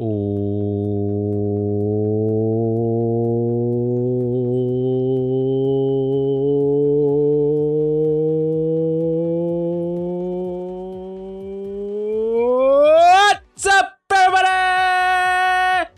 What's up, everybody?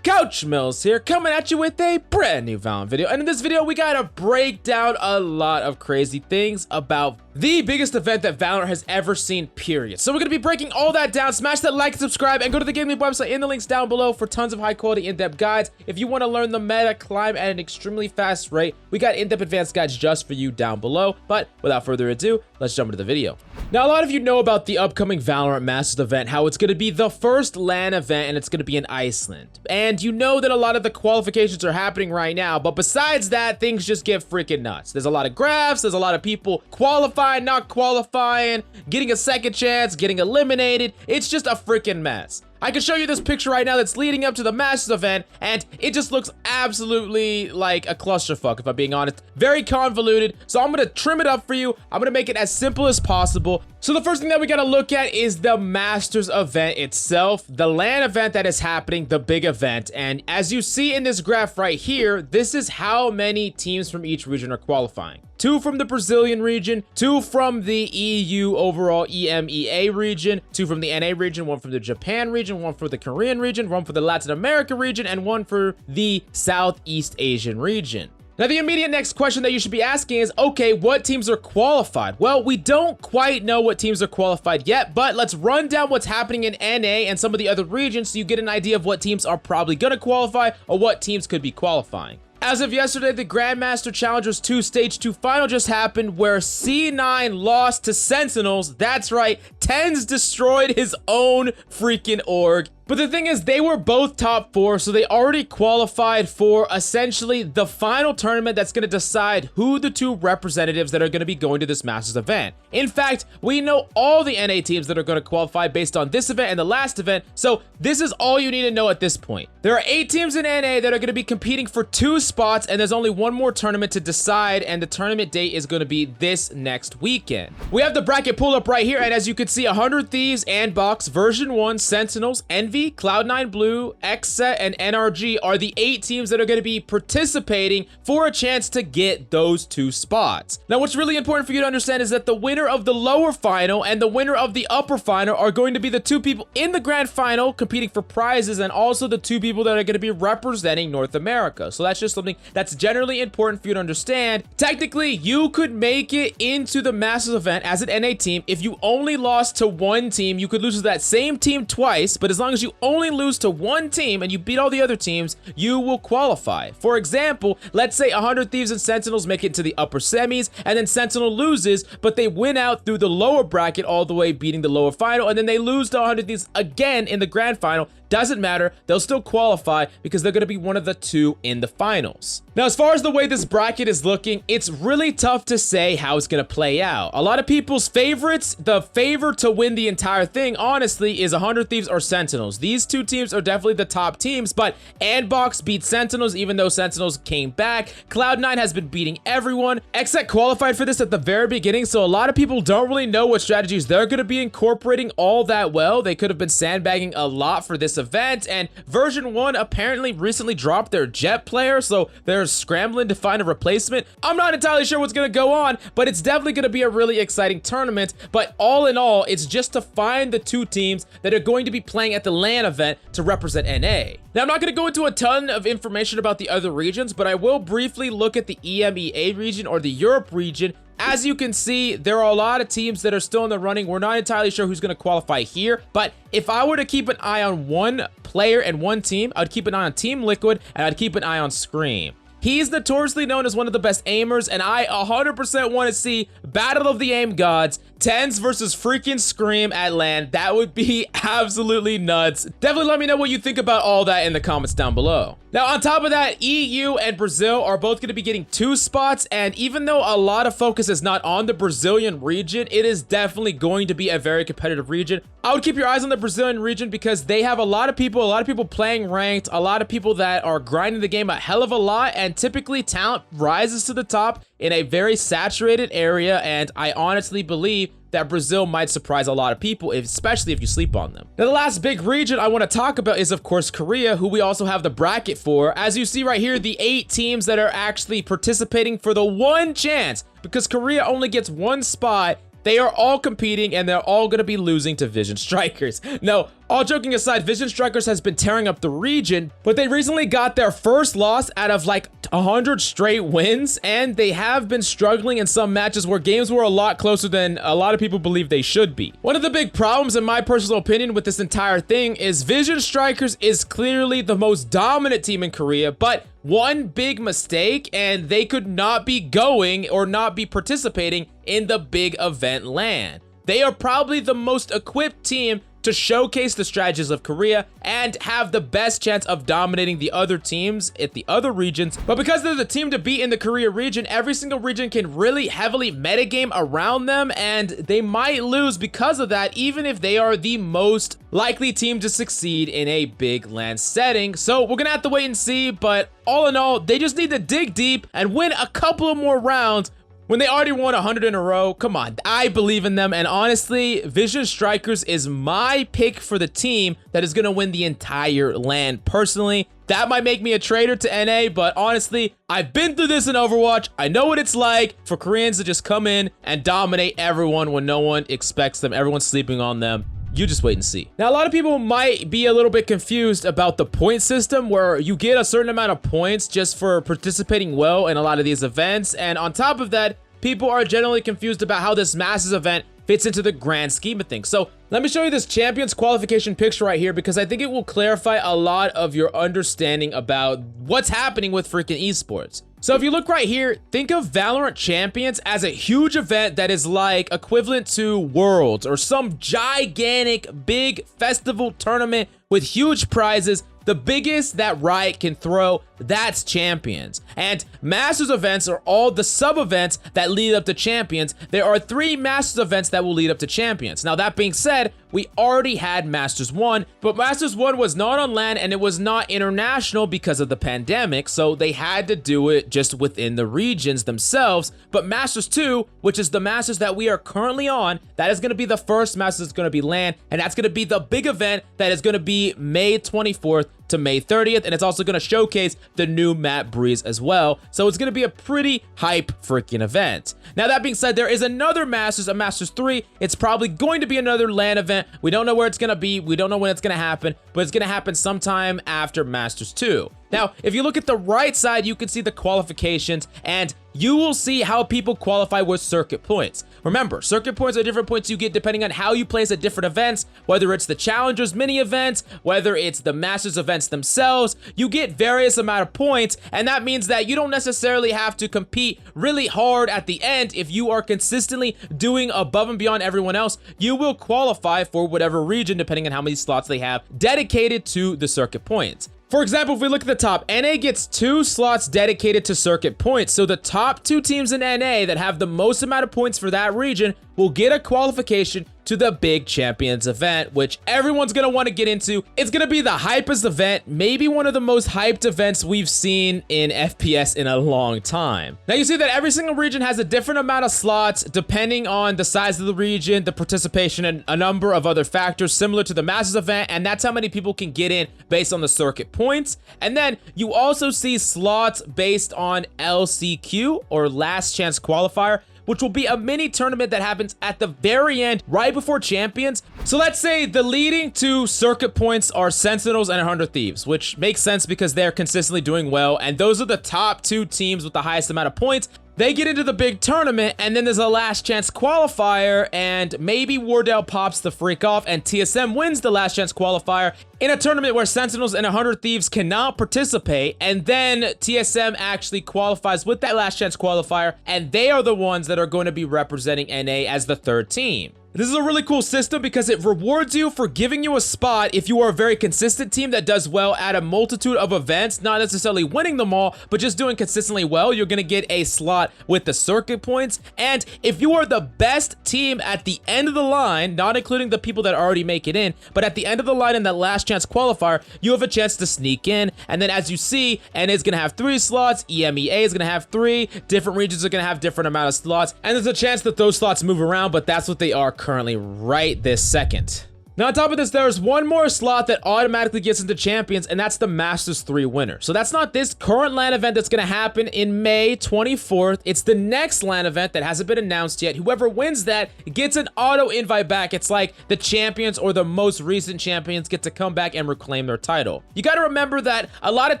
Coach Mills here, coming at you with a brand new Valorant video. And in this video, we gotta break down a lot of crazy things about the biggest event that Valorant has ever seen, period. So we're gonna be breaking all that down. Smash that like and subscribe, and go to the GameLeap website in the links down below for tons of high quality in-depth guides. If you want to learn the meta, climb at an extremely fast rate, we got in-depth advanced guides just for you down below. But without further ado, let's jump into the video. Now, a lot of you know about the upcoming Valorant Masters event, how it's gonna be the first LAN event, and it's gonna be in Iceland. And you know that a lot of the qualifications are happening right now, but besides that, things just get freaking nuts. There's a lot of graphs, there's a lot of people qualifying, not qualifying, getting a second chance, getting eliminated. It's just a freaking mess. I can show you this picture right now that's leading up to the Masters event, and it just looks absolutely like a clusterfuck, if I'm being honest. Very convoluted, so I'm gonna trim it up for you. I'm gonna make it as simple as possible. So the first thing that we gotta look at is the Masters event itself, the LAN event that is happening, the big event. And as you see in this graph right here, this is how many teams from each region are qualifying. 2 from the Brazilian region, 2 from the EU overall EMEA region, 2 from the NA region, 1 from the Japan region, 1 for the Korean region, 1 for the Latin America region, and 1 for the Southeast Asian region. Now, the immediate next question that you should be asking is, okay, what teams are qualified? Well, we don't quite know what teams are qualified yet, but let's run down what's happening in NA and some of the other regions so you get an idea of what teams are probably gonna qualify or what teams could be qualifying. As of yesterday, the Grandmaster Challengers 2 Stage 2 final just happened where C9 lost to Sentinels. That's right, TENZ destroyed his own freaking org. But the thing is, they were both top 4, so they already qualified for essentially the final tournament that's going to decide who the 2 representatives that are going to be going to this Masters event. In fact, we know all the NA teams that are going to qualify based on this event and the last event, so this is all you need to know at this point. There are 8 teams in NA that are going to be competing for 2 spots, and there's only 1 more tournament to decide, and the tournament date is going to be this next weekend. We have the bracket pulled up right here, and as you can see, 100 Thieves, Andbox, Version 1, Sentinels, Envy, Cloud9 Blue, XSET, and NRG are the 8 teams that are going to be participating for a chance to get those 2 spots. Now, what's really important for you to understand is that the winner of the lower final and the winner of the upper final are going to be the 2 people in the grand final competing for prizes, and also the 2 people that are going to be representing North America. So that's just something that's generally important for you to understand. Technically, you could make it into the Masters event as an NA team. If you only lost to 1 team, you could lose to that same team twice, but as long as you only lose to 1 team and you beat all the other teams, you will qualify. For example, let's say 100 Thieves and Sentinels make it to the upper semis, and then Sentinel loses, but they win out through the lower bracket all the way, beating the lower final, and then they lose to 100 Thieves again in the grand final. Doesn't matter, they'll still qualify because they're going to be one of the 2 in the finals. Now, as far as the way this bracket is looking, it's really tough to say how it's going to play out. A lot of people's favorites, the favor to win the entire thing, honestly, is 100 Thieves or Sentinels. These 2 teams are definitely the top teams, but Andbox beat Sentinels even though Sentinels came back. Cloud9 has been beating everyone. XSET qualified for this at the very beginning, so a lot of people don't really know what strategies they're going to be incorporating all that well. They could have been sandbagging a lot for this event, and Version 1 apparently recently dropped their Jet player, so they're scrambling to find a replacement. I'm not entirely sure what's going to go on, but it's definitely going to be a really exciting tournament. But all in all, it's just to find the 2 teams that are going to be playing at the LAN event to represent NA. Now, I'm not going to go into a ton of information about the other regions, but I will briefly look at the EMEA region or the Europe region. As you can see, there are a lot of teams that are still in the running. We're not entirely sure who's going to qualify here, but if I were to keep an eye on 1 player and 1 team, I'd keep an eye on Team Liquid, and I'd keep an eye on Scream. He's notoriously known as one of the best aimers, and I 100% want to see Battle of the Aim Gods, TENZ versus freaking Scream at LAN. That would be absolutely nuts. Definitely let me know what you think about all that in the comments down below. Now, on top of that, EU and Brazil are both going to be getting 2 spots, and even though a lot of focus is not on the Brazilian region, it is definitely going to be a very competitive region. I would keep your eyes on the Brazilian region because they have a lot of people playing ranked, a lot of people that are grinding the game a hell of a lot, and typically talent rises to the top in a very saturated area, and I honestly believe that Brazil might surprise a lot of people, especially if you sleep on them. Now, the last big region I want to talk about is, of course, Korea, who we also have the bracket for. As you see right here, the 8 teams that are actually participating for the one chance, because Korea only gets one spot. They are all competing, and they're all going to be losing to Vision Strikers. No, all joking aside, Vision Strikers has been tearing up the region, but they recently got their first loss out of like 100 straight wins, and they have been struggling in some matches where games were a lot closer than a lot of people believe they should be. One of the big problems, in my personal opinion, with this entire thing is Vision Strikers is clearly the most dominant team in Korea, but one big mistake and they could not be going or not be participating in the big event LAN. They are probably the most equipped team to showcase the strategies of Korea and have the best chance of dominating the other teams at the other regions. But because they're the team to beat in the Korea region, every single region can really heavily metagame around them, and they might lose because of that, even if they are the most likely team to succeed in a big LAN setting. So we're gonna have to wait and see, but all in all, they just need to dig deep and win a couple of more rounds. When they already won 100 in a row, come on, I believe in them. And honestly, Vision Strikers is my pick for the team that is going to win the entire LAN. Personally, that might make me a traitor to NA, but honestly, I've been through this in Overwatch. I know what it's like for Koreans to just come in and dominate everyone when no one expects them. Everyone's sleeping on them. You just wait and see. Now, a lot of people might be a little bit confused about the point system, where you get a certain amount of points just for participating well in a lot of these events. And on top of that, people are generally confused about how this Masters event fits into the grand scheme of things. So let me show you this Champions qualification picture right here, because I think it will clarify a lot of your understanding about what's happening with freaking esports. So if you look right here, think of Valorant Champions as a huge event that is like equivalent to Worlds or some gigantic big festival tournament with huge prizes. The biggest that Riot can throw, that's Champions. And Masters events are all the sub-events that lead up to Champions. There are 3 Masters events that will lead up to Champions. Now, that being said, we already had Masters 1, but Masters 1 was not on LAN and it was not international because of the pandemic, so they had to do it just within the regions themselves. But Masters 2, which is the Masters that we are currently on, that is going to be the first Masters that's going to be LAN, and that's going to be the big event that is going to be May 24th to May 30th, and it's also going to showcase the new map Breeze as well. So it's going to be a pretty hype freaking event. Now, that being said, there is another Masters, a Masters 3. It's probably going to be another LAN event. We don't know where it's going to be. We don't know when it's going to happen, but it's going to happen sometime after Masters 2. Now, if you look at the right side, you can see the qualifications, and you will see how people qualify with circuit points. Remember, circuit points are different points you get depending on how you place at different events, whether it's the Challengers mini events, whether it's the Masters events themselves. You get various amount of points, and that means that you don't necessarily have to compete really hard at the end. If you are consistently doing above and beyond everyone else, you will qualify for whatever region depending on how many slots they have dedicated to the circuit points. For example, if we look at the top, NA gets 2 slots dedicated to circuit points. So the top 2 teams in NA that have the most amount of points for that region will get a qualification to the big Champions event, which everyone's going to want to get into. It's going to be the hypest event, maybe one of the most hyped events we've seen in FPS in a long time. Now, you see that every single region has a different amount of slots depending on the size of the region, the participation, and a number of other factors similar to the Masters event, and that's how many people can get in based on the circuit points. And then you also see slots based on LCQ, or Last Chance Qualifier, which will be a mini tournament that happens at the very end, right before Champions. So let's say the leading 2 circuit points are Sentinels and 100 Thieves, which makes sense because they're consistently doing well, and those are the top 2 teams with the highest amount of points. They get into the big tournament, and then there's a Last Chance Qualifier, and maybe Wardell pops the freak off, and TSM wins the Last Chance Qualifier in a tournament where Sentinels and 100 Thieves cannot participate, and then TSM actually qualifies with that Last Chance Qualifier, and they are the ones that are going to be representing NA as the 3rd team. This is a really cool system because it rewards you for giving you a spot if you are a very consistent team that does well at a multitude of events, not necessarily winning them all, but just doing consistently well. You're going to get a slot with the circuit points. And if you are the best team at the end of the line, not including the people that already make it in, but at the end of the line in that last chance qualifier, you have a chance to sneak in. And then as you see, NA is going to have 3 slots, EMEA is going to have 3, different regions are going to have different amount of slots, and there's a chance that those slots move around, but that's what they are currently right this second. Now, on top of this, there's one more slot that automatically gets into Champions, and that's the Masters 3 winner. So that's not this current LAN event that's going to happen in May 24th. It's the next LAN event that hasn't been announced yet. Whoever wins that gets an auto invite back. It's like the champions or the most recent champions get to come back and reclaim their title. You got to remember that a lot of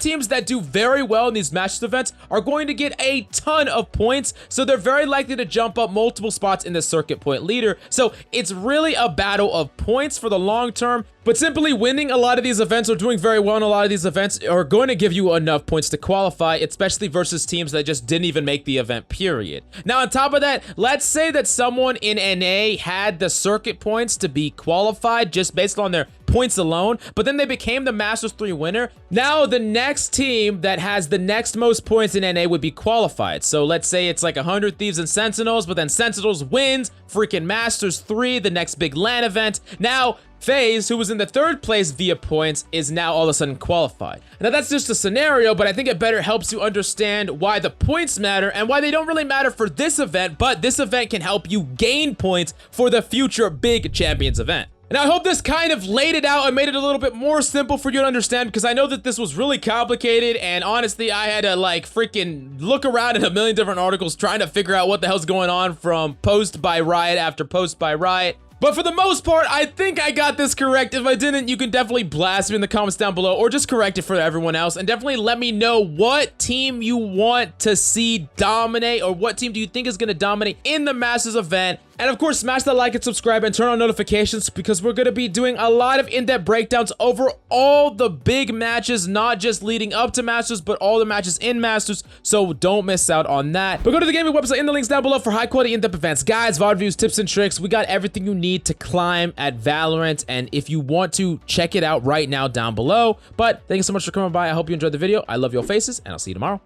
teams that do very well in these Masters events are going to get a ton of points, so they're very likely to jump up multiple spots in the circuit point leader. So it's really a battle of points for the long term, but simply winning a lot of these events or doing very well in a lot of these events are going to give you enough points to qualify, especially versus teams that just didn't even make the event, period. Now, on top of that, let's say that someone in NA had the circuit points to be qualified just based on their points alone, but then they became the Masters 3 winner. Now, the next team that has the next most points in NA would be qualified. So let's say it's like 100 Thieves and Sentinels, but then Sentinels wins freaking Masters 3, the next big LAN event. Now, FaZe, who was in the 3rd place via points, is now all of a sudden qualified. Now, that's just a scenario, but I think it better helps you understand why the points matter and why they don't really matter for this event, but this event can help you gain points for the future big Champions event. And I hope this kind of laid it out and made it a little bit more simple for you to understand, because I know that this was really complicated, and honestly, I had to like freaking look around in a million different articles trying to figure out what the hell's going on from post by Riot after post by Riot. But for the most part, I think I got this correct. If I didn't, you can definitely blast me in the comments down below, or just correct it for everyone else. And definitely let me know what team you want to see dominate, or what team do you think is going to dominate in the Masters event. And of course, smash that like and subscribe and turn on notifications, because we're going to be doing a lot of in-depth breakdowns over all the big matches, not just leading up to Masters, but all the matches in Masters. So don't miss out on that. But go to the GameLeap website in the links down below for high quality in-depth events, guides, VOD reviews, tips and tricks. We got everything you need to climb at Valorant. And if you want to, check it out right now down below. But thank you so much for coming by. I hope you enjoyed the video. I love your faces, and I'll see you tomorrow.